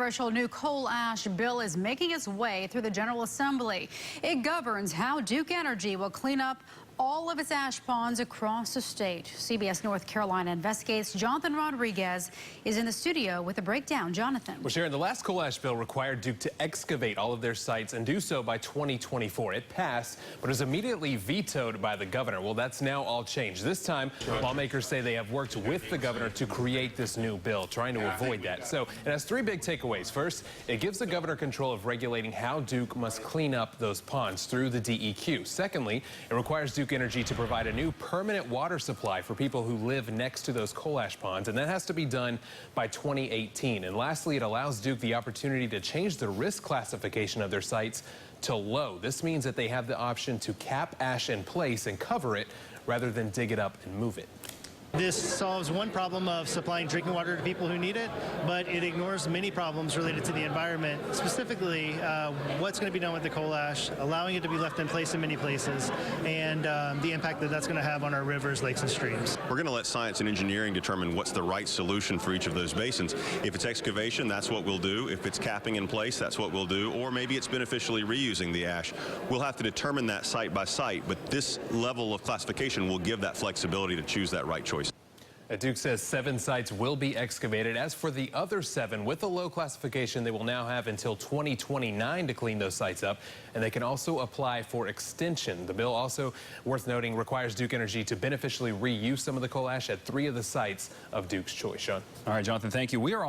controversial new coal ash bill is making its way through the General Assembly. It governs how Duke Energy will clean up all of its ash ponds across the state. CBS North Carolina Investigates Jonathan Rodriguez is in the studio with a breakdown. Jonathan. Well, Sharon, the last coal ash bill required Duke to excavate all of their sites and do so by 2024. It passed, but was immediately vetoed by the governor. Well, that's now all changed. This time, lawmakers say they have worked with the governor to create this new bill, trying to avoid that. So it has three big takeaways. First, it gives the governor control of regulating how Duke must clean up those ponds through the DEQ. Secondly, it requires Duke Energy to provide a new permanent water supply for people who live next to those coal ash ponds, and that has to be done by 2018. And lastly, it allows Duke the opportunity to change the risk classification of their sites to low. This means that they have the option to cap ash in place and cover it rather than dig it up and move it. This solves one problem of supplying drinking water to people who need it, but it ignores many problems related to the environment, specifically what's going to be done with the coal ash, allowing it to be left in place in many places, and the impact that that's going to have on our rivers, lakes, and streams. We're going to let science and engineering determine what's the right solution for each of those basins. If it's excavation, that's what we'll do. If it's capping in place, that's what we'll do. Or maybe it's beneficially reusing the ash. We'll have to determine that site by site, but this level of classification will give that flexibility to choose that right choice. Duke says 7 sites will be excavated. As for the other 7 with the low classification, they will now have until 2029 to clean those sites up, and they can also apply for extension. The bill, also worth noting, requires Duke Energy to beneficially reuse some of the coal ash at 3 of the sites of Duke's choice. Sean. All right, Jonathan, thank you. We are